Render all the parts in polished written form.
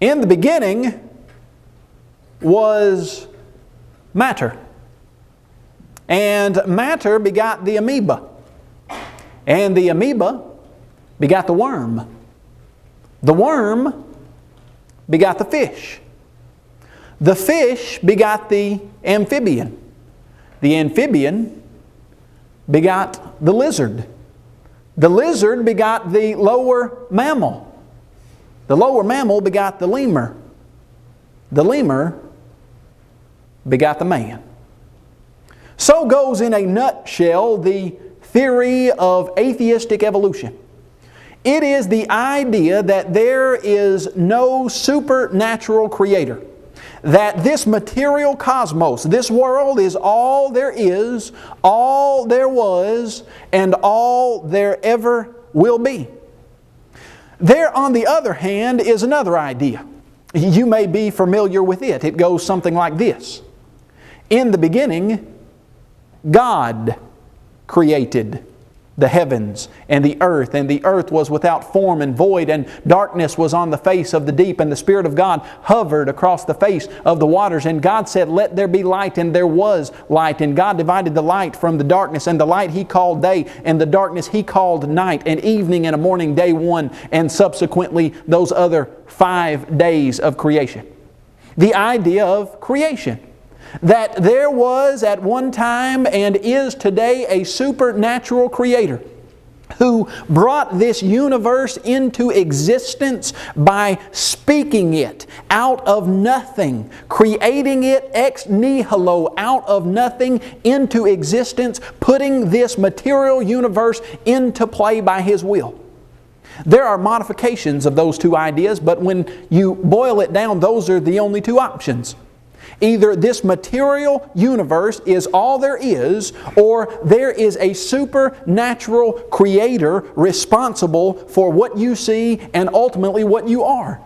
In the beginning was matter. And matter begot the amoeba. And the amoeba begot the worm. The worm begot the fish. The fish begot the amphibian. The amphibian begot the lizard. The lizard begot the lower mammal. The lower mammal begot the lemur. The lemur begot the man. So goes in a nutshell the theory of atheistic evolution. It is the idea that there is no supernatural creator. That this material cosmos, this world, is all there is, all there was, and all there ever will be. There, on the other hand, is another idea. You may be familiar with it. It goes something like this. In the beginning, God created the heavens and the earth was without form and void, and darkness was on the face of the deep, and the Spirit of God hovered across the face of the waters. And God said, "Let there be light," and there was light. And God divided the light from the darkness, and the light He called day, and the darkness He called night, and evening and a morning, day one, and subsequently those other 5 days of creation. The idea of creation. That there was at one time and is today a supernatural creator who brought this universe into existence by speaking it out of nothing, creating it ex nihilo, out of nothing into existence, putting this material universe into play by His will. There are modifications of those two ideas, but when you boil it down, those are the only two options. Either this material universe is all there is, or there is a supernatural creator responsible for what you see and ultimately what you are.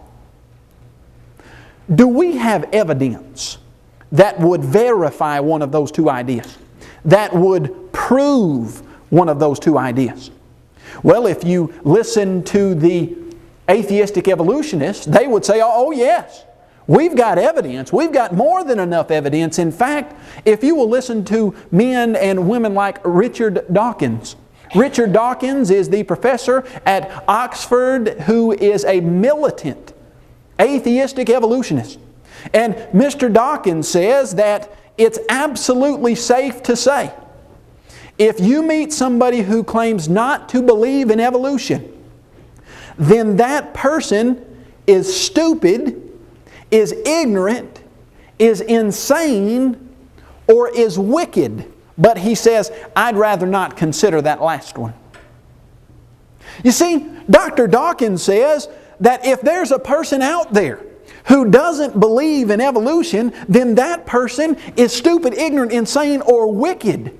Do we have evidence that would verify one of those two ideas? That would prove one of those two ideas? Well, if you listen to the atheistic evolutionists, they would say, oh yes. We've got evidence. We've got more than enough evidence. In fact, if you will listen to men and women like Richard Dawkins. Richard Dawkins is the professor at Oxford who is a militant atheistic evolutionist. And Mr. Dawkins says that it's absolutely safe to say, if you meet somebody who claims not to believe in evolution, then that person is stupid, is ignorant, is insane, or is wicked. But he says, I'd rather not consider that last one. You see, Dr. Dawkins says that if there's a person out there who doesn't believe in evolution, then that person is stupid, ignorant, insane, or wicked.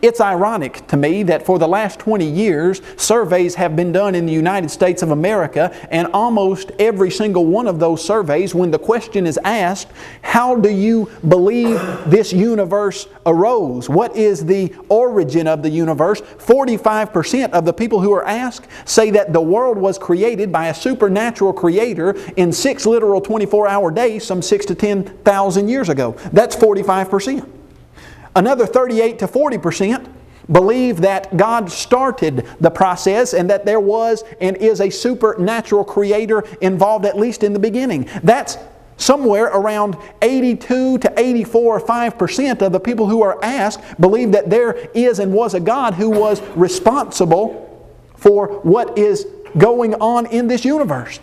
It's ironic to me that for the last 20 years, surveys have been done in the United States of America, and almost every single one of those surveys, when the question is asked, how do you believe this universe arose? What is the origin of the universe? 45% of the people who are asked say that the world was created by a supernatural creator in 6 literal 24-hour days some 6,000 to 10,000 years ago. That's 45%. Another 38 to 40% believe that God started the process and that there was and is a supernatural creator involved at least in the beginning. That's somewhere around 82 to 84 or 5% of the people who are asked believe that there is and was a God who was responsible for what is going on in this universe.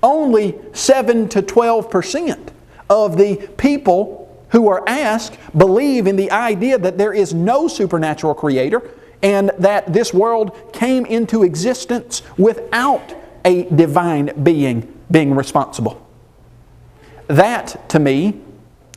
Only 7 to 12% of the people who are asked believe in the idea that there is no supernatural creator and that this world came into existence without a divine being responsible. That, to me,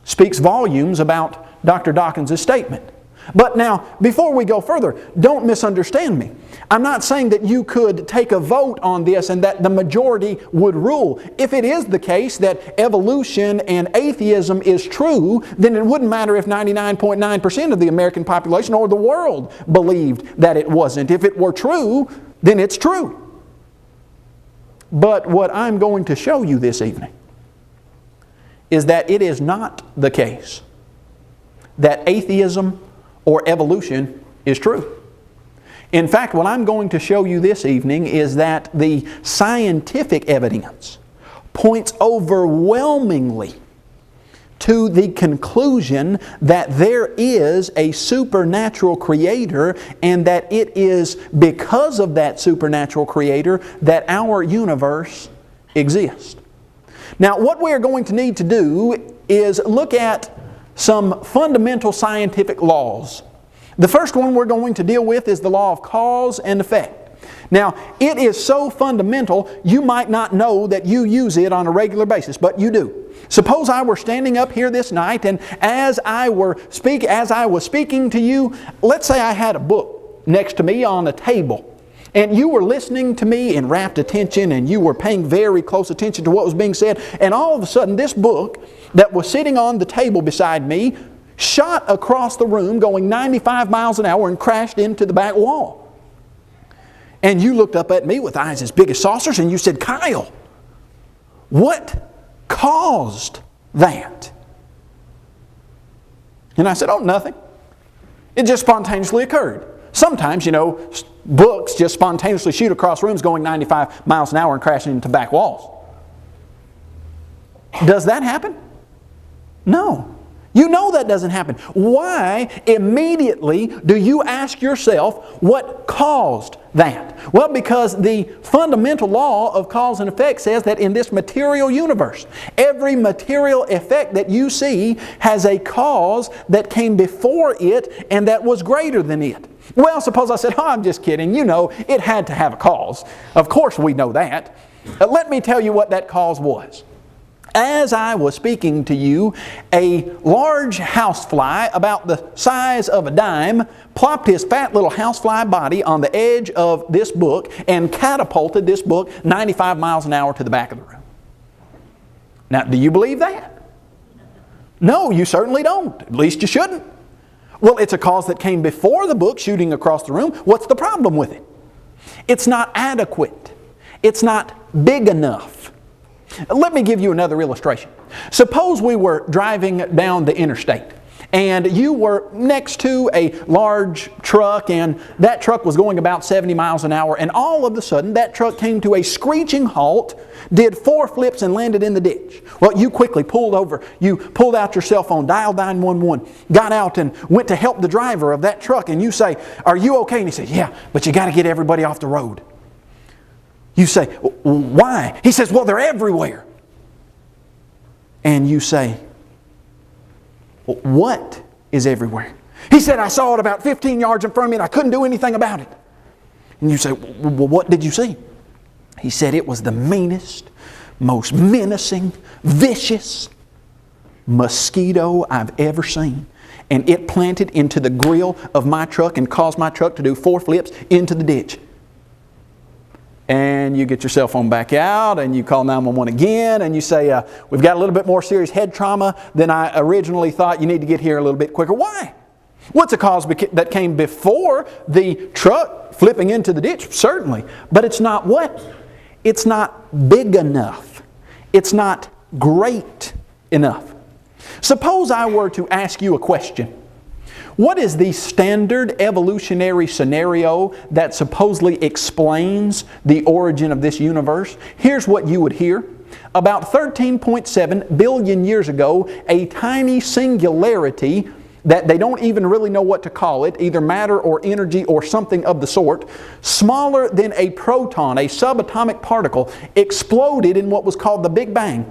speaks volumes about Dr. Dawkins' statement. But now, before we go further, don't misunderstand me. I'm not saying that you could take a vote on this and that the majority would rule. If it is the case that evolution and atheism is true, then it wouldn't matter if 99.9% of the American population or the world believed that it wasn't. If it were true, then it's true. But what I'm going to show you this evening is that it is not the case that atheism or evolution is true. In fact, what I'm going to show you this evening is that the scientific evidence points overwhelmingly to the conclusion that there is a supernatural creator, and that it is because of that supernatural creator that our universe exists. Now, what we are going to need to do is look at some fundamental scientific laws. The first one we're going to deal with is the law of cause and effect. Now, it is so fundamental, you might not know that you use it on a regular basis, but you do. Suppose I were standing up here this night, and as I was speaking to you, let's say I had a book next to me on a table, and you were listening to me in rapt attention, and you were paying very close attention to what was being said, and all of a sudden this book that was sitting on the table beside me shot across the room going 95 miles an hour and crashed into the back wall. And you looked up at me with eyes as big as saucers and you said, "Kyle, what caused that?" And I said, "Oh, nothing. It just spontaneously occurred." Sometimes, books just spontaneously shoot across rooms going 95 miles an hour and crashing into back walls. Does that happen? No. You know that doesn't happen. Why immediately do you ask yourself what caused that? Well, because the fundamental law of cause and effect says that in this material universe, every material effect that you see has a cause that came before it and that was greater than it. Well, suppose I said, "Oh, I'm just kidding. It had to have a cause." Of course we know that. Let me tell you what that cause was. As I was speaking to you, a large housefly about the size of a dime plopped his fat little housefly body on the edge of this book and catapulted this book 95 miles an hour to the back of the room. Now, do you believe that? No, you certainly don't. At least you shouldn't. Well, it's a cause that came before the book shooting across the room. What's the problem with it? It's not adequate. It's not big enough. Let me give you another illustration. Suppose we were driving down the interstate and you were next to a large truck, and that truck was going about 70 miles an hour, and all of a sudden that truck came to a screeching halt, did 4 flips and landed in the ditch. Well, you quickly pulled over, you pulled out your cell phone, dialed 911, got out and went to help the driver of that truck, and you say, "Are you okay?" And he says, "Yeah, but you got to get everybody off the road." You say, "Why?" He says, "Well, they're everywhere." And you say, "Well, what is everywhere?" He said, "I saw it about 15 yards in front of me and I couldn't do anything about it." And you say, "Well, what did you see?" He said, "It was the meanest, most menacing, vicious mosquito I've ever seen. And it planted into the grill of my truck and caused my truck to do 4 flips into the ditch." And you get your cell phone back out and you call 911 again and you say, "We've got a little bit more serious head trauma than I originally thought. You need to get here a little bit quicker." Why? What's a cause that came before the truck flipping into the ditch? Certainly. But it's not what? It's not big enough. It's not great enough. Suppose I were to ask you a question. What is the standard evolutionary scenario that supposedly explains the origin of this universe? Here's what you would hear. About 13.7 billion years ago, a tiny singularity that they don't even really know what to call it, either matter or energy or something of the sort, smaller than a proton, a subatomic particle, exploded in what was called the Big Bang.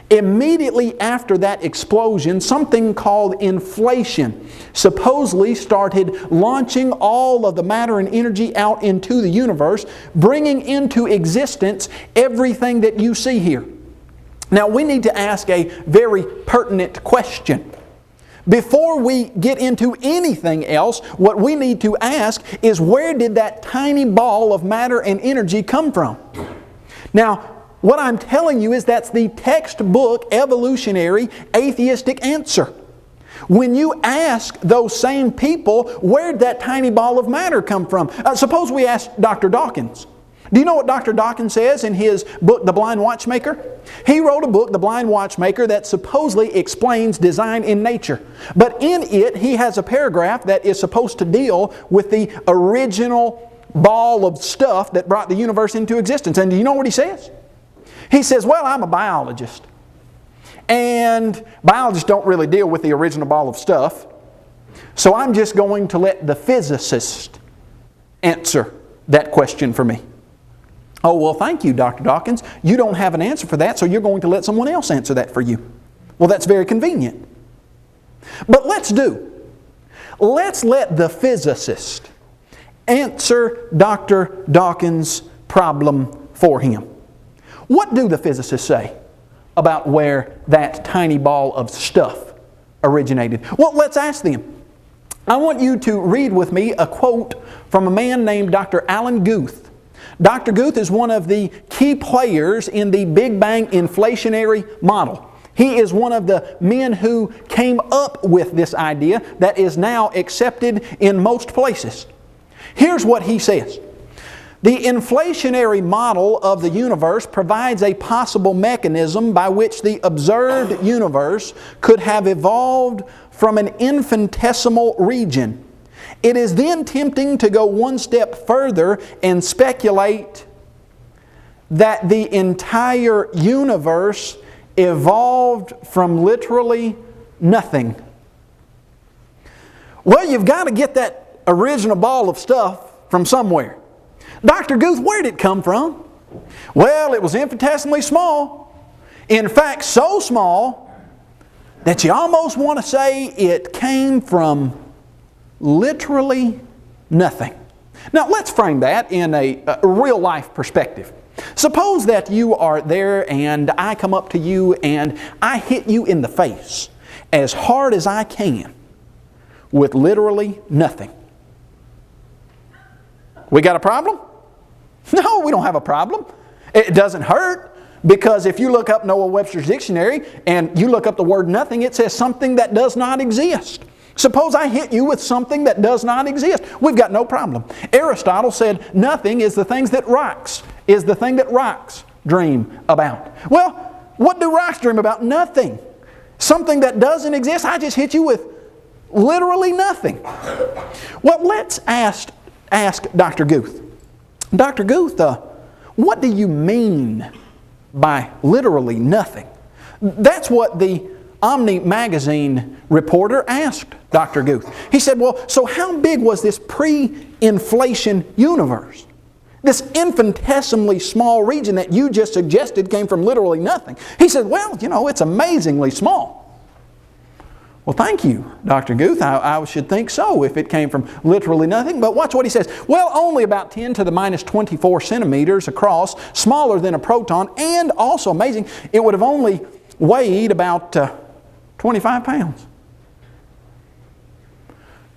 Immediately after that explosion, something called inflation supposedly started launching all of the matter and energy out into the universe, bringing into existence everything that you see here. Now, we need to ask a very pertinent question. Before we get into anything else, what we need to ask is, where did that tiny ball of matter and energy come from? Now, what I'm telling you is that's the textbook evolutionary atheistic answer. When you ask those same people, where'd that tiny ball of matter come from? Suppose we ask Dr. Dawkins, Do you know what Dr. Dawkins says in his book, The Blind Watchmaker? He wrote a book, The Blind Watchmaker, that supposedly explains design in nature. But in it, he has a paragraph that is supposed to deal with the original ball of stuff that brought the universe into existence. And do you know what he says? He says, well, I'm a biologist. And biologists don't really deal with the original ball of stuff. So I'm just going to let the physicist answer that question for me. Oh, well, thank you, Dr. Dawkins. You don't have an answer for that, so you're going to let someone else answer that for you. Well, that's very convenient. But let's let the physicist answer Dr. Dawkins' problem for him. What do the physicists say about where that tiny ball of stuff originated? Well, let's ask them. I want you to read with me a quote from a man named Dr. Alan Guth. Dr. Guth is one of the key players in the Big Bang inflationary model. He is one of the men who came up with this idea that is now accepted in most places. Here's what he says. The inflationary model of the universe provides a possible mechanism by which the observed universe could have evolved from an infinitesimal region. It is then tempting to go one step further and speculate that the entire universe evolved from literally nothing. Well, you've got to get that original ball of stuff from somewhere. Dr. Guth, where did it come from? Well, it was infinitesimally small. In fact, so small that you almost want to say it came from literally nothing. Now, let's frame that in a real life perspective. Suppose that you are there and I come up to you and I hit you in the face as hard as I can with literally nothing. We got a problem? No, we don't have a problem. It doesn't hurt, because if you look up Noah Webster's dictionary and you look up the word nothing, it says something that does not exist. Suppose I hit you with something that does not exist. We've got no problem. Aristotle said nothing is the thing that rocks dream about. Well, what do rocks dream about? Nothing. Something that doesn't exist. I just hit you with literally nothing. Well, let's ask Dr. Guth. Dr. Guth, what do you mean by literally nothing? That's what the Omni magazine reporter asked Dr. Guth. He said, well, so how big was this pre-inflation universe? This infinitesimally small region that you just suggested came from literally nothing. He said, well, it's amazingly small. Well, thank you, Dr. Guth. I should think so if it came from literally nothing. But watch what he says. Well, only about 10 to the minus 24 centimeters across, smaller than a proton, and also amazing, it would have only weighed about 25 pounds.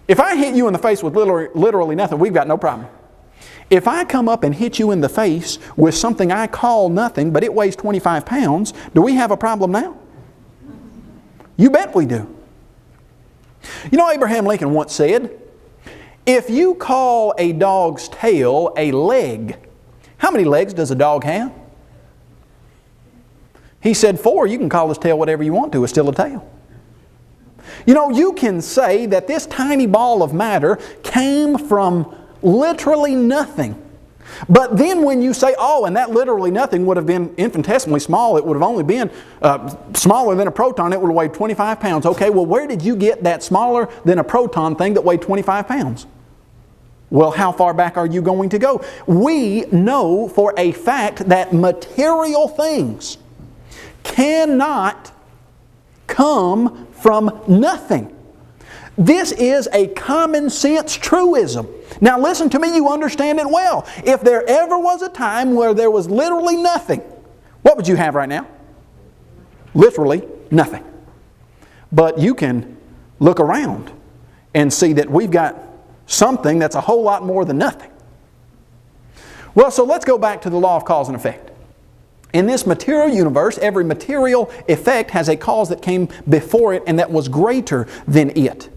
If I hit you in the face with literally nothing, we've got no problem. If I come up and hit you in the face with something I call nothing, but it weighs 25 pounds, do we have a problem now? You bet we do. Abraham Lincoln once said, if you call a dog's tail a leg, how many legs does a dog have? He said 4. You can call his tail whatever you want to. It's still a tail. You can say that this tiny ball of matter came from literally nothing. But then when you say, oh, and that literally nothing would have been infinitesimally small, it would have only been smaller than a proton, it would have weighed 25 pounds. Okay, well, where did you get that smaller than a proton thing that weighed 25 pounds? Well, how far back are you going to go? We know for a fact that material things cannot come from nothing. This is a common sense truism. Now listen to me, you understand it well. If there ever was a time where there was literally nothing, what would you have right now? Literally nothing. But you can look around and see that we've got something that's a whole lot more than nothing. Well, so let's go back to the law of cause and effect. In this material universe, every material effect has a cause that came before it and that was greater than it.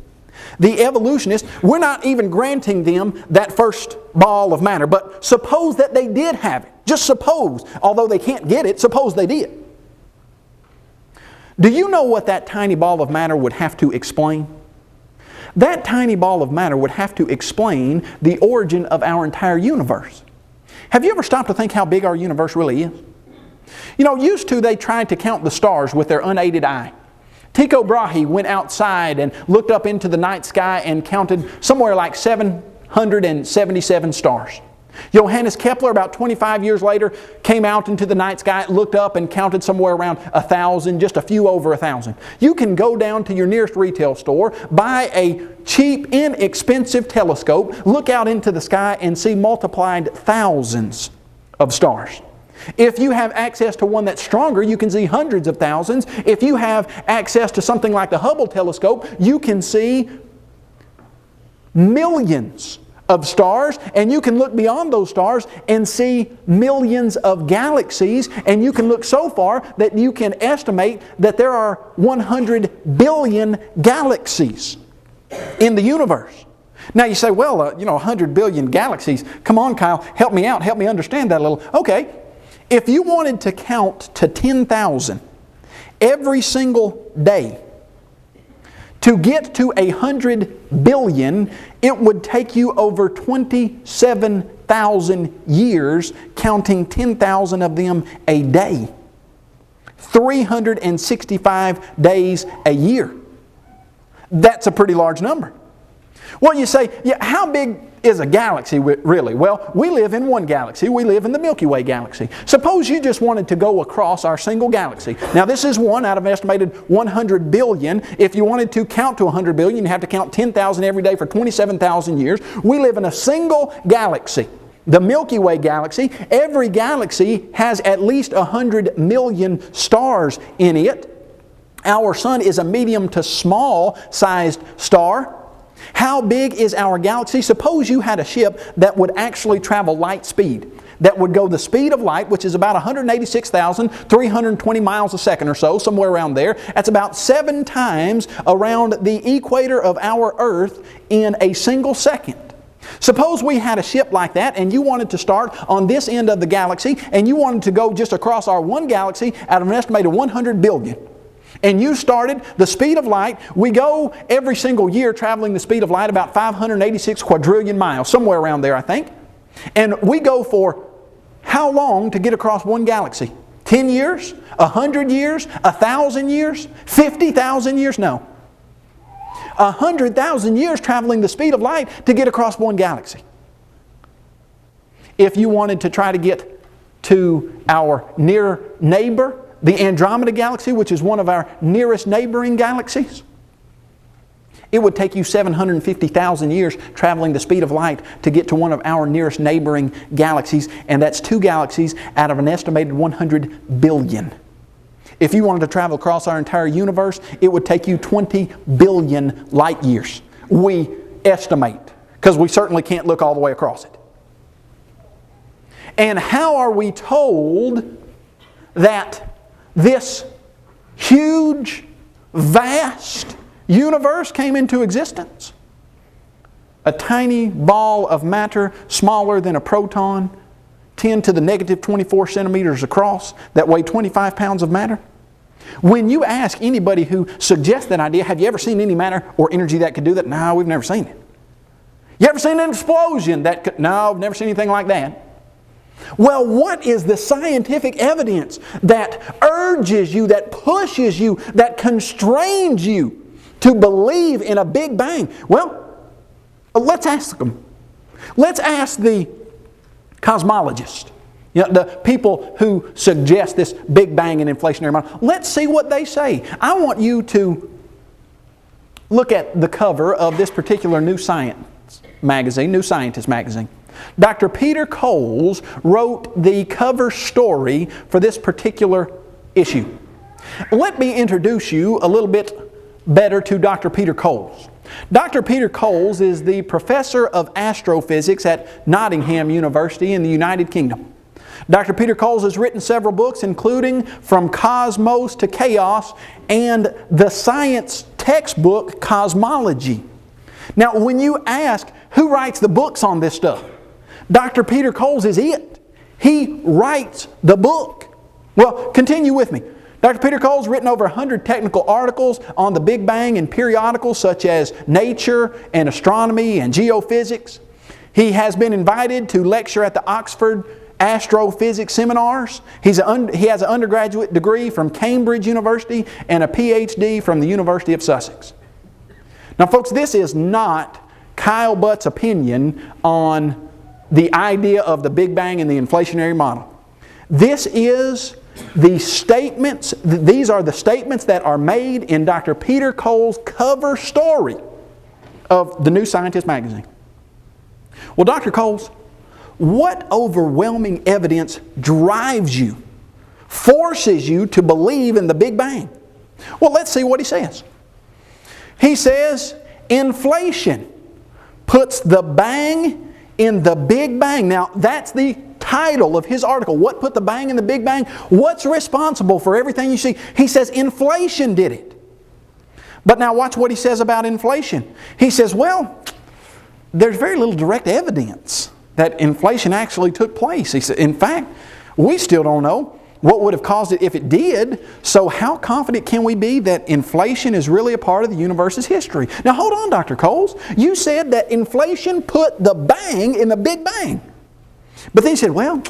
The evolutionists, we're not even granting them that first ball of matter, but suppose that they did have it. Just suppose, although they can't get it, suppose they did. Do you know what that tiny ball of matter would have to explain? That tiny ball of matter would have to explain the origin of our entire universe. Have you ever stopped to think how big our universe really is? You know, used to they tried to count the stars with their unaided eye. Tycho Brahe went outside and looked up into the night sky and counted somewhere like 777 stars. Johannes Kepler, about 25 years later, came out into the night sky, looked up and counted somewhere around 1,000, just a few over 1,000. You can go down to your nearest retail store, buy a cheap, inexpensive telescope, look out into the sky and see multiplied thousands of stars. If you have access to one that's stronger, you can see hundreds of thousands. If you have access to something like the Hubble telescope, you can see millions of stars, and you can look beyond those stars and see millions of galaxies, and you can look so far that you can estimate that there are 100 billion galaxies in the universe. Now you say, well, 100 billion galaxies. Come on, Kyle, help me out, help me understand that a little. Okay, if you wanted to count to 10,000 every single day, to get to 100 billion, it would take you over 27,000 years, counting 10,000 of them a day. 365 days a year. That's a pretty large number. Well, you say, yeah, how big is a galaxy really? Well, we live in one galaxy. We live in the Milky Way galaxy. Suppose you just wanted to go across our single galaxy. Now, this is one out of an estimated 100 billion. If you wanted to count to 100 billion, you have to count 10,000 every day for 27,000 years. We live in a single galaxy, the Milky Way galaxy. Every galaxy has at least 100 million stars in it. Our sun is a medium to small sized star. How big is our galaxy? Suppose you had a ship that would actually travel light speed, that would go the speed of light, which is about 186,320 miles a second or so, somewhere around there. That's about 7 times around the equator of our Earth in a single second. Suppose we had a ship like that and you wanted to start on this end of the galaxy and you wanted to go just across our one galaxy out of an estimated 100 billion. And you started the speed of light. We go every single year traveling the speed of light about 586 quadrillion miles, somewhere around there I think. And we go for how long to get across one galaxy? 10 years? 100 years? 1,000 years? 50,000 years? No. 100,000 years traveling the speed of light to get across one galaxy. If you wanted to try to get to our near neighbor, the Andromeda Galaxy, which is one of our nearest neighboring galaxies, it would take you 750,000 years traveling the speed of light to get to one of our nearest neighboring galaxies, and that's 2 galaxies out of an estimated 100 billion. If you wanted to travel across our entire universe, it would take you 20 billion light years. We estimate, because we certainly can't look all the way across it. And how are we told that this huge, vast universe came into existence? A tiny ball of matter smaller than a proton, 10 to the negative 24 centimeters across, that weigh 25 pounds of matter. When you ask anybody who suggests that idea, have you ever seen any matter or energy that could do that? No, we've never seen it. You ever seen an explosion that could? No, I've never seen anything like that. Well, what is the scientific evidence that urges you, that pushes you, that constrains you to believe in a Big Bang? Well, let's ask them. Let's ask the cosmologists, the people who suggest this Big Bang and inflationary model. Let's see what they say. I want you to look at the cover of this particular New Scientist magazine. Dr. Peter Coles wrote the cover story for this particular issue. Let me introduce you a little bit better to Dr. Peter Coles. Dr. Peter Coles is the professor of astrophysics at Nottingham University in the United Kingdom. Dr. Peter Coles has written several books, including From Cosmos to Chaos and the science textbook Cosmology. Now, when you ask who writes the books on this stuff, Dr. Peter Coles is it. He writes the book. Well, continue with me. Dr. Peter Coles written over 100 technical articles on the Big Bang in periodicals such as Nature and Astronomy and Geophysics. He has been invited to lecture at the Oxford Astrophysics seminars. He has an undergraduate degree from Cambridge University and a PhD from the University of Sussex. Now folks, this is not Kyle Butt's opinion on the idea of the Big Bang and the inflationary model. This is the statements, these are the statements that are made in Dr. Peter Coles' cover story of the New Scientist magazine. Well, Dr. Coles, what overwhelming evidence drives you, forces you to believe in the Big Bang? Well, let's see what he says. He says, inflation puts the bang in the Big Bang. Now, that's the title of his article. What put the bang in the Big Bang? What's responsible for everything you see? He says inflation did it. But now watch what he says about inflation. He says, well, there's very little direct evidence that inflation actually took place. He said, in fact, we still don't know what would have caused it if it did. So how confident can we be that inflation is really a part of the universe's history? Now hold on, Dr. Coles. You said that inflation put the bang in the Big Bang. But then he said, well,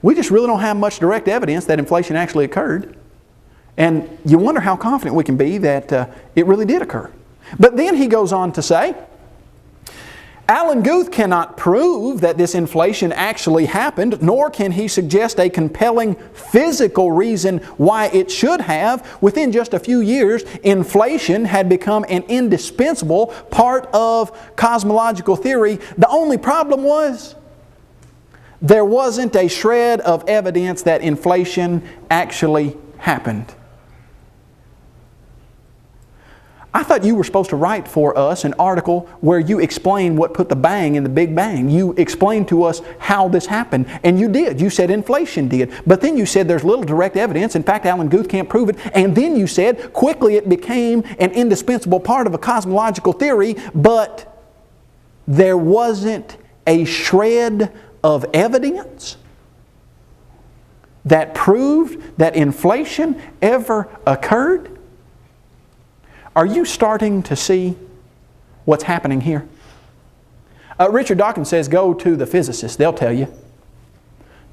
we just really don't have much direct evidence that inflation actually occurred. And you wonder how confident we can be that it really did occur. But then he goes on to say, Alan Guth cannot prove that this inflation actually happened, nor can he suggest a compelling physical reason why it should have. Within just a few years, inflation had become an indispensable part of cosmological theory. The only problem was there wasn't a shred of evidence that inflation actually happened. I thought you were supposed to write for us an article where you explain what put the bang in the Big Bang. You explained to us how this happened, and you did. You said inflation did. But then you said there's little direct evidence. In fact, Alan Guth can't prove it. And then you said quickly it became an indispensable part of a cosmological theory, but there wasn't a shred of evidence that proved that inflation ever occurred. Are you starting to see what's happening here? Richard Dawkins says, go to the physicists. They'll tell you.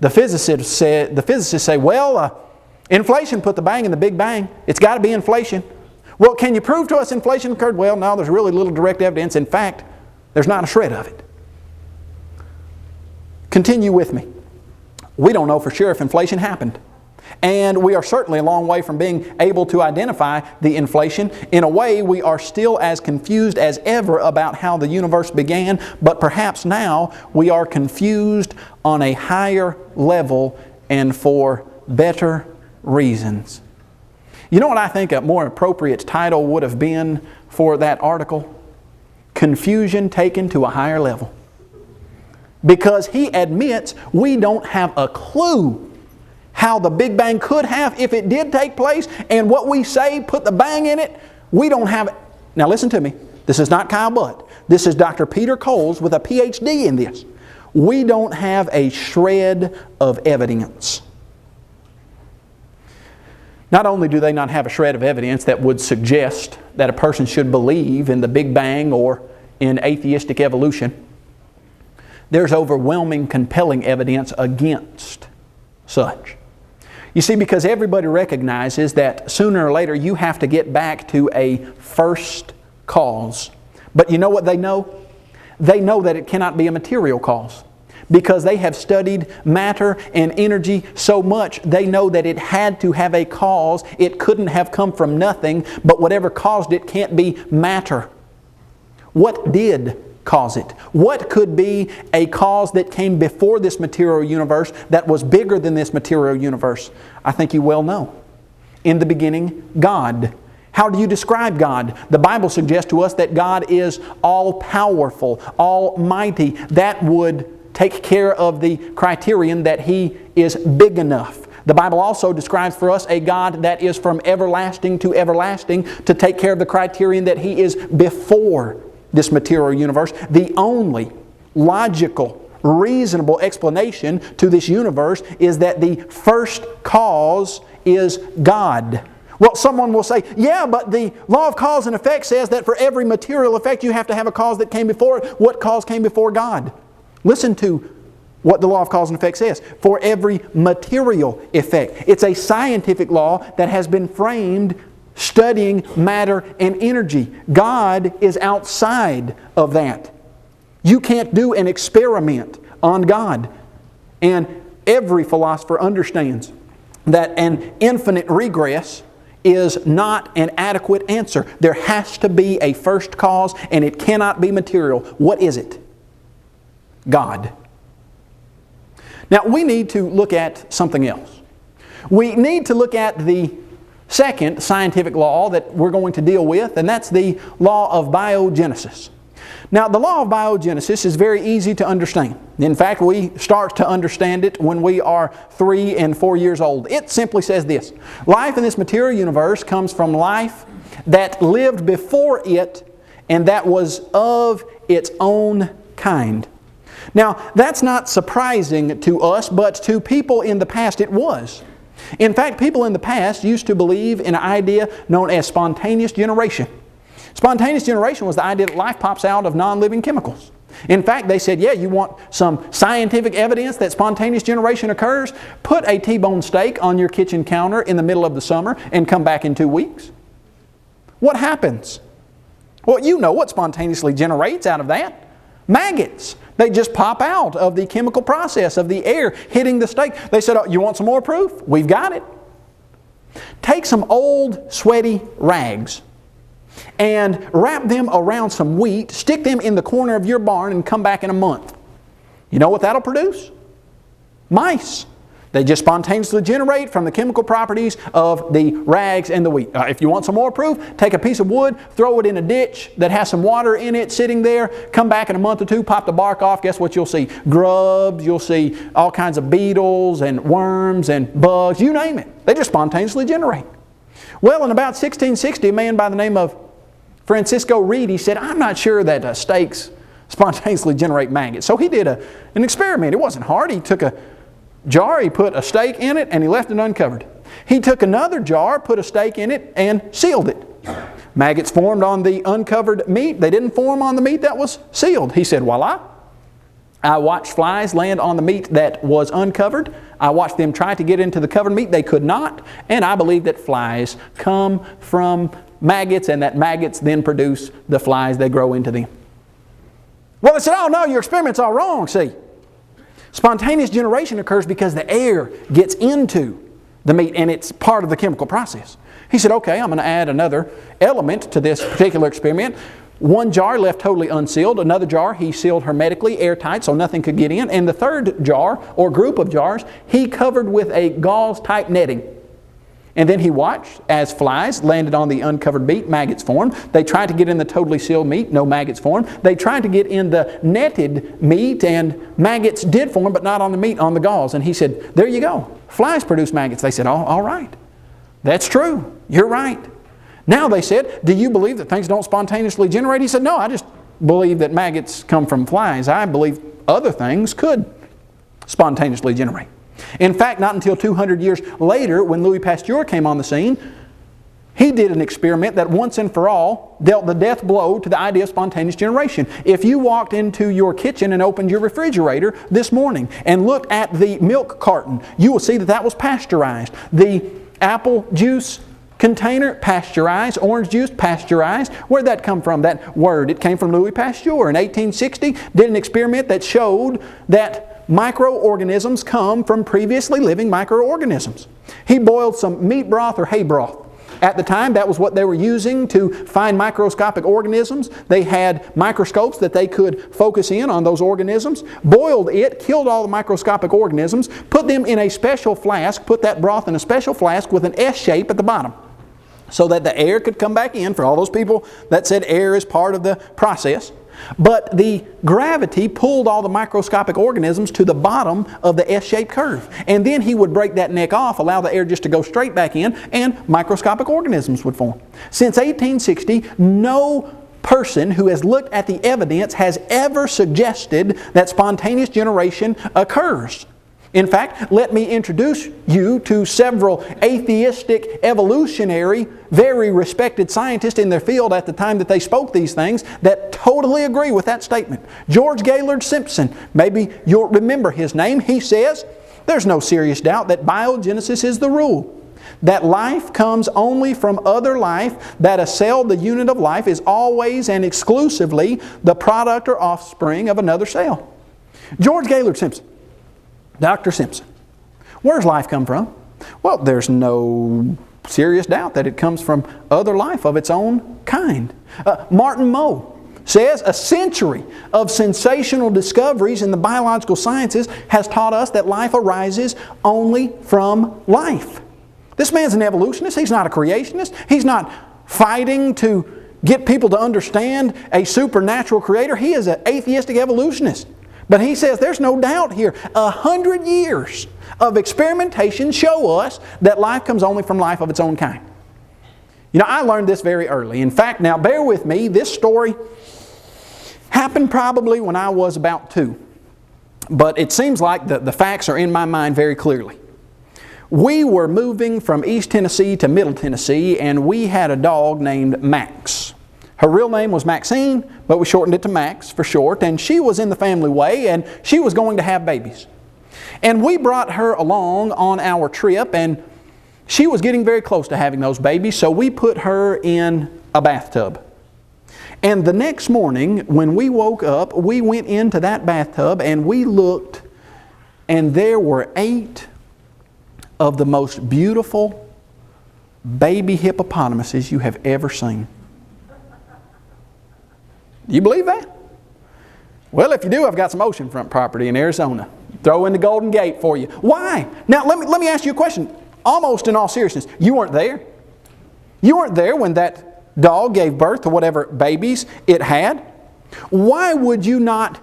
The physicists say, well, inflation put the bang in the Big Bang. It's got to be inflation. Well, can you prove to us inflation occurred? Well, no, there's really little direct evidence. In fact, there's not a shred of it. Continue with me. We don't know for sure if inflation happened. And we are certainly a long way from being able to identify the inflation. In a way, we are still as confused as ever about how the universe began, but perhaps now we are confused on a higher level and for better reasons. You know what I think a more appropriate title would have been for that article? Confusion taken to a higher level. Because he admits we don't have a clue how the Big Bang could have, if it did take place, and what we say put the bang in it, we don't have it. Now listen to me. This is not Kyle Butt. This is Dr. Peter Coles with a PhD in this. We don't have a shred of evidence. Not only do they not have a shred of evidence that would suggest that a person should believe in the Big Bang or in atheistic evolution, there's overwhelming, compelling evidence against such. You see, because everybody recognizes that sooner or later you have to get back to a first cause. But you know what they know? They know that it cannot be a material cause. Because they have studied matter and energy so much, they know that it had to have a cause. It couldn't have come from nothing, but whatever caused it can't be matter. What did cause it? What could be a cause that came before this material universe that was bigger than this material universe? I think you well know. In the beginning, God. How do you describe God? The Bible suggests to us that God is all-powerful, almighty. That would take care of the criterion that He is big enough. The Bible also describes for us a God that is from everlasting to everlasting to take care of the criterion that He is before this material universe, the only logical, reasonable explanation to this universe is that the first cause is God. Well, someone will say, yeah, but the law of cause and effect says that for every material effect you have to have a cause that came before it. What cause came before God? Listen to what the law of cause and effect says. For every material effect. It's a scientific law that has been framed studying matter and energy. God is outside of that. You can't do an experiment on God. And every philosopher understands that an infinite regress is not an adequate answer. There has to be a first cause, and it cannot be material. What is it? God. Now, we need to look at something else. We need to look at the second scientific law that we're going to deal with, and that's the law of biogenesis. Now, the law of biogenesis is very easy to understand. In fact, we start to understand it when we are 3 and 4 years old. It simply says this: life in this material universe comes from life that lived before it and that was of its own kind. Now, that's not surprising to us, but to people in the past it was. In fact, people in the past used to believe in an idea known as spontaneous generation. Spontaneous generation was the idea that life pops out of non-living chemicals. In fact, they said, yeah, you want some scientific evidence that spontaneous generation occurs? Put a T-bone steak on your kitchen counter in the middle of the summer and come back in 2 weeks. What happens? Well, you know what spontaneously generates out of that. Maggots. They just pop out of the chemical process of the air hitting the steak. They said, oh, you want some more proof? We've got it. Take some old sweaty rags and wrap them around some wheat, stick them in the corner of your barn, and come back in a month. You know what that'll produce? Mice. They just spontaneously generate from the chemical properties of the rags and the wheat. If you want some more proof, take a piece of wood, throw it in a ditch that has some water in it sitting there, come back in a month or two, pop the bark off, guess what you'll see? Grubs, you'll see all kinds of beetles and worms and bugs, you name it. They just spontaneously generate. Well, in about 1660, a man by the name of Francisco Reed, he said, I'm not sure that steaks spontaneously generate maggots. So he did an experiment. It wasn't hard. He took a jar, he put a steak in it, and he left it uncovered. He took another jar, put a steak in it, and sealed it. Maggots formed on the uncovered meat. They didn't form on the meat that was sealed. He said, voila. I watched flies land on the meat that was uncovered. I watched them try to get into the covered meat. They could not. And I believe that flies come from maggots, and that maggots then produce the flies that grow into them. Well, they said, oh no, your experiment's all wrong, see. Spontaneous generation occurs because the air gets into the meat and it's part of the chemical process. He said, okay, I'm going to add another element to this particular experiment. One jar left totally unsealed. Another jar he sealed hermetically, airtight, so nothing could get in. And the third jar, or group of jars, he covered with a gauze-type netting. And then he watched as flies landed on the uncovered meat, maggots formed. They tried to get in the totally sealed meat, no maggots formed. They tried to get in the netted meat, and maggots did form, but not on the meat, on the gauze. And he said, there you go. Flies produce maggots. They said, oh, all right. That's true. You're right. Now they said, do you believe that things don't spontaneously generate? He said, no, I just believe that maggots come from flies. I believe other things could spontaneously generate. In fact, not until 200 years later, when Louis Pasteur came on the scene, he did an experiment that once and for all dealt the death blow to the idea of spontaneous generation. If you walked into your kitchen and opened your refrigerator this morning and looked at the milk carton, you will see that that was pasteurized. The apple juice container, pasteurized. Orange juice, pasteurized. Where'd that come from, that word? It came from Louis Pasteur in 1860. Did an experiment that showed that microorganisms come from previously living microorganisms. He boiled some meat broth or hay broth. At the time, that was what they were using to find microscopic organisms. They had microscopes that they could focus in on those organisms. Boiled it, killed all the microscopic organisms, put them in a special flask, put that broth in a special flask with an S shape at the bottom, so that the air could come back in, for all those people that said air is part of the process. But the gravity pulled all the microscopic organisms to the bottom of the S-shaped curve. And then he would break that neck off, allow the air just to go straight back in, and microscopic organisms would form. Since 1860, no person who has looked at the evidence has ever suggested that spontaneous generation occurs. In fact, let me introduce you to several atheistic, evolutionary, very respected scientists in their field at the time that they spoke these things that totally agree with that statement. George Gaylord Simpson, maybe you'll remember his name. He says, there's no serious doubt that biogenesis is the rule. That life comes only from other life, that a cell, the unit of life, is always and exclusively the product or offspring of another cell. George Gaylord Simpson. Dr. Simpson. Where does life come from? Well, there's no serious doubt that it comes from other life of its own kind. Martin Moe says a century of sensational discoveries in the biological sciences has taught us that life arises only from life. This man's an evolutionist. He's not a creationist. He's not fighting to get people to understand a supernatural creator. He is an atheistic evolutionist. But he says there's no doubt here. 100 years of experimentation show us that life comes only from life of its own kind. You know, I learned this very early. In fact, now bear with me, this story happened probably when I was about 2. But it seems like the facts are in my mind very clearly. We were moving from East Tennessee to Middle Tennessee, and we had a dog named Max. Her real name was Maxine, but we shortened it to Max for short, and she was in the family way, and she was going to have babies. And we brought her along on our trip, and she was getting very close to having those babies, so we put her in a bathtub. And the next morning, when we woke up, we went into that bathtub, and we looked, and there were 8 of the most beautiful baby hippopotamuses you have ever seen. Do you believe that? Well, if you do, I've got some oceanfront property in Arizona. Throw in the Golden Gate for you. Why? Now, let me ask you a question. Almost in all seriousness, you weren't there. You weren't there when that dog gave birth to whatever babies it had. Why would you not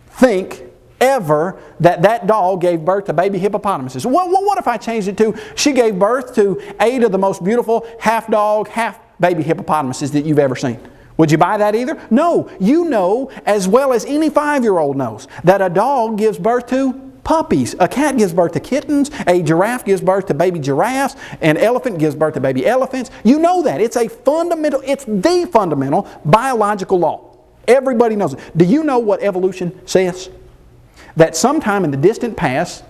think ever that dog gave birth to baby hippopotamuses? Well, what if I changed it to she gave birth to 8 of the most beautiful half dog, half baby hippopotamuses that you've ever seen? Would you buy that either? No. You know as well as any 5-year-old knows that a dog gives birth to puppies. A cat gives birth to kittens. A giraffe gives birth to baby giraffes. An elephant gives birth to baby elephants. You know that. It's the fundamental biological law. Everybody knows it. Do you know what evolution says? That sometime in the distant past,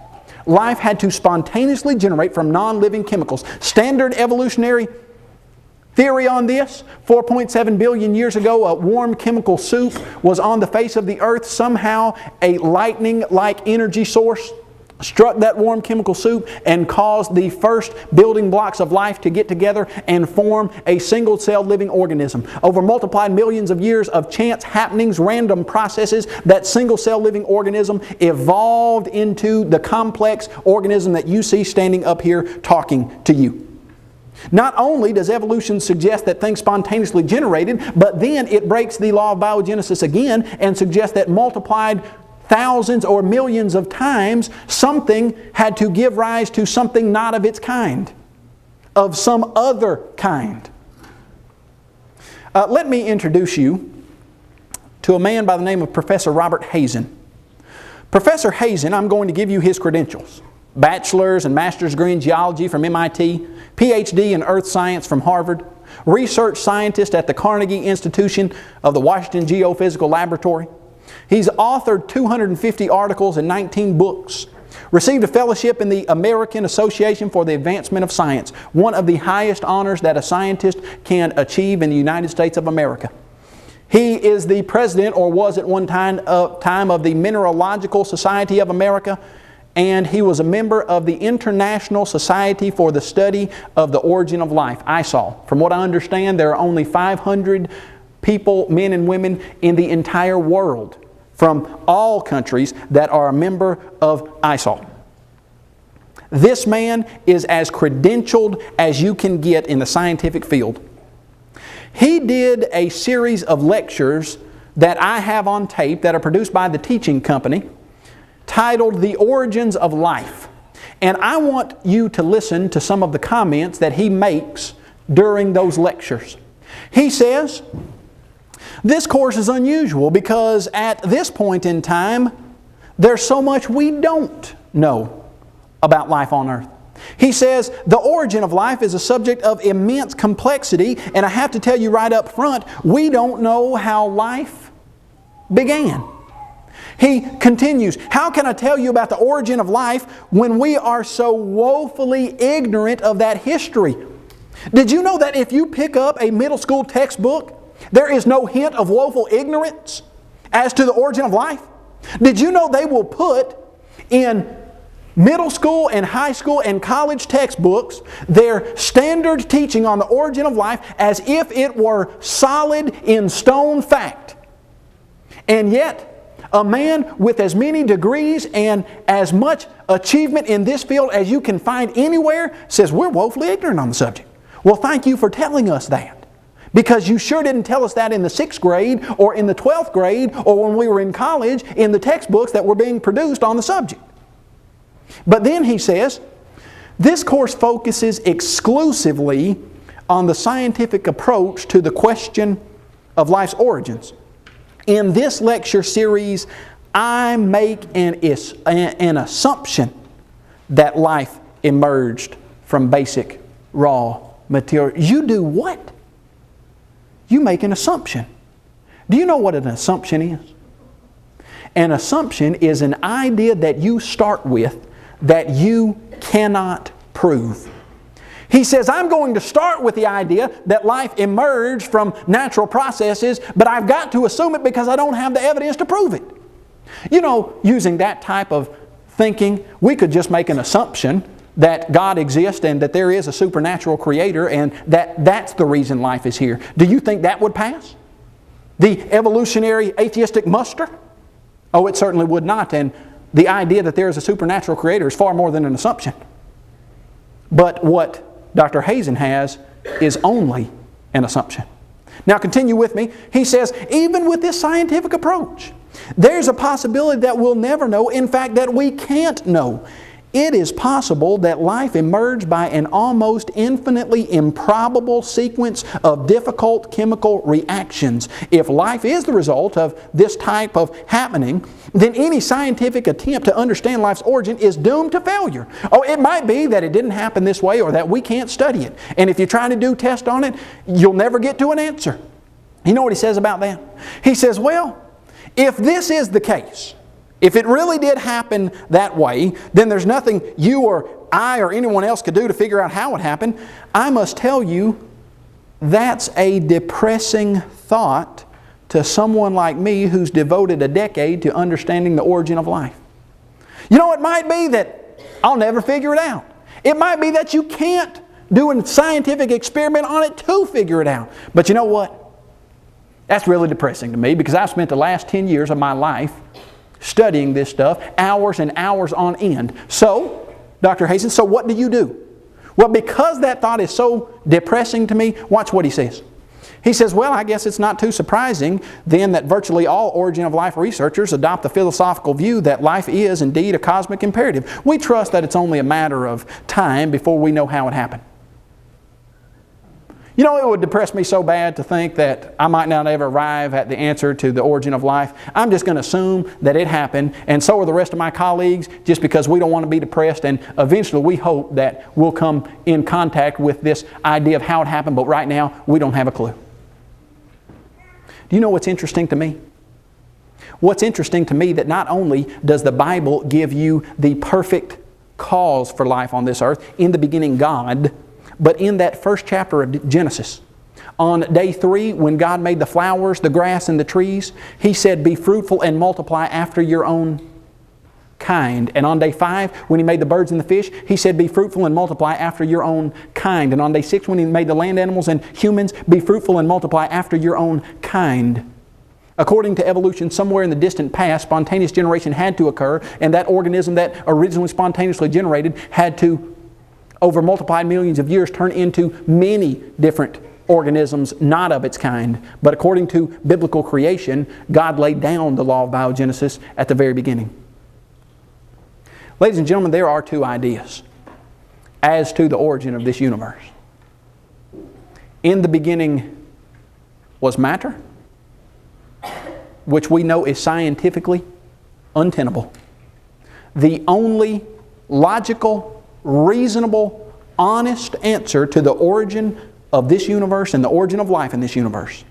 life had to spontaneously generate from non-living chemicals. Standard evolutionary theory on this, 4.7 billion years ago, a warm chemical soup was on the face of the earth. Somehow a lightning-like energy source struck that warm chemical soup and caused the first building blocks of life to get together and form a single-celled living organism. Over multiplied millions of years of chance happenings, random processes, that single-cell living organism evolved into the complex organism that you see standing up here talking to you. Not only does evolution suggest that things spontaneously generated, but then it breaks the law of biogenesis again and suggests that multiplied thousands or millions of times, something had to give rise to something not of its kind, of some other kind. Let me introduce you to a man by the name of Professor Robert Hazen. Professor Hazen, I'm going to give you his credentials. Bachelor's and master's degree in geology from MIT, PhD in earth science from Harvard, research scientist at the Carnegie Institution of the Washington Geophysical Laboratory. He's authored 250 articles and 19 books. Received a fellowship in the American Association for the Advancement of Science, one of the highest honors that a scientist can achieve in the United States of America. He is the president, or was at one time of the Mineralogical Society of America, and he was a member of the International Society for the Study of the Origin of Life, ISOL. From what I understand, there are only 500 people, men and women, in the entire world from all countries that are a member of ISOL. This man is as credentialed as you can get in the scientific field. He did a series of lectures that I have on tape that are produced by the Teaching Company, titled The Origins of Life. And I want you to listen to some of the comments that he makes during those lectures. He says, This course is unusual because at this point in time, there's so much we don't know about life on earth. He says the origin of life is a subject of immense complexity, and I have to tell you right up front, we don't know how life began. He continues, how can I tell you about the origin of life when we are so woefully ignorant of that history? Did you know that if you pick up a middle school textbook, there is no hint of woeful ignorance as to the origin of life? Did you know they will put in middle school and high school and college textbooks their standard teaching on the origin of life as if it were solid in stone fact? And yet, a man with as many degrees and as much achievement in this field as you can find anywhere says we're woefully ignorant on the subject. Well, thank you for telling us that. Because you sure didn't tell us that in the 6th grade or in the 12th grade or when we were in college in the textbooks that were being produced on the subject. But then he says, this course focuses exclusively on the scientific approach to the question of life's origins. In this lecture series, I make an assumption that life emerged from basic raw material. You do what? You make an assumption. Do you know what an assumption is? An assumption is an idea that you start with that you cannot prove. He says, I'm going to start with the idea that life emerged from natural processes, but I've got to assume it because I don't have the evidence to prove it. You know, using that type of thinking, we could just make an assumption that God exists and that there is a supernatural creator and that's the reason life is here. Do you think that would pass the evolutionary atheistic muster? Oh, it certainly would not. And the idea that there is a supernatural creator is far more than an assumption. But what Dr. Hazen has is only an assumption. Now continue with me. He says, even with this scientific approach, there's a possibility that we'll never know, in fact, that we can't know. It is possible that life emerged by an almost infinitely improbable sequence of difficult chemical reactions. If life is the result of this type of happening, then any scientific attempt to understand life's origin is doomed to failure. Oh, it might be that it didn't happen this way or that we can't study it. And if you try to do tests on it, you'll never get to an answer. You know what he says about that? He says, well, if this is the case, if it really did happen that way, then there's nothing you or I or anyone else could do to figure out how it happened. I must tell you, that's a depressing thought to someone like me who's devoted a decade to understanding the origin of life. You know, it might be that I'll never figure it out. It might be that you can't do a scientific experiment on it to figure it out. But you know what? That's really depressing to me because I've spent the last 10 years of my life studying this stuff, hours and hours on end. So, Dr. Hazen, so what do you do? Well, because that thought is so depressing to me, watch what he says. He says, well, I guess it's not too surprising then that virtually all origin of life researchers adopt the philosophical view that life is indeed a cosmic imperative. We trust that it's only a matter of time before we know how it happened. You know, it would depress me so bad to think that I might not ever arrive at the answer to the origin of life. I'm just going to assume that it happened, and so are the rest of my colleagues, just because we don't want to be depressed, and eventually we hope that we'll come in contact with this idea of how it happened, but right now we don't have a clue. Do you know what's interesting to me? What's interesting to me that not only does the Bible give you the perfect cause for life on this earth, in the beginning God, but in that first chapter of Genesis, on day 3, when God made the flowers, the grass, and the trees, He said, be fruitful and multiply after your own kind. And on day 5, when He made the birds and the fish, He said, be fruitful and multiply after your own kind. And on day 6, when He made the land animals and humans, be fruitful and multiply after your own kind. According to evolution, somewhere in the distant past, spontaneous generation had to occur, and that organism that originally spontaneously generated had to, over multiplied millions of years, turn into many different organisms not of its kind. But according to biblical creation, God laid down the law of biogenesis at the very beginning. Ladies and gentlemen, there are two ideas as to the origin of this universe. In the beginning was matter, which we know is scientifically untenable. The only logical, reasonable, honest answer to the origin of this universe and the origin of life in this universe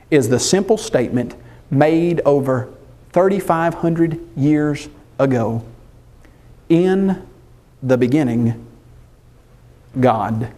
is the simple statement made over 3,500 years ago. In the beginning, God.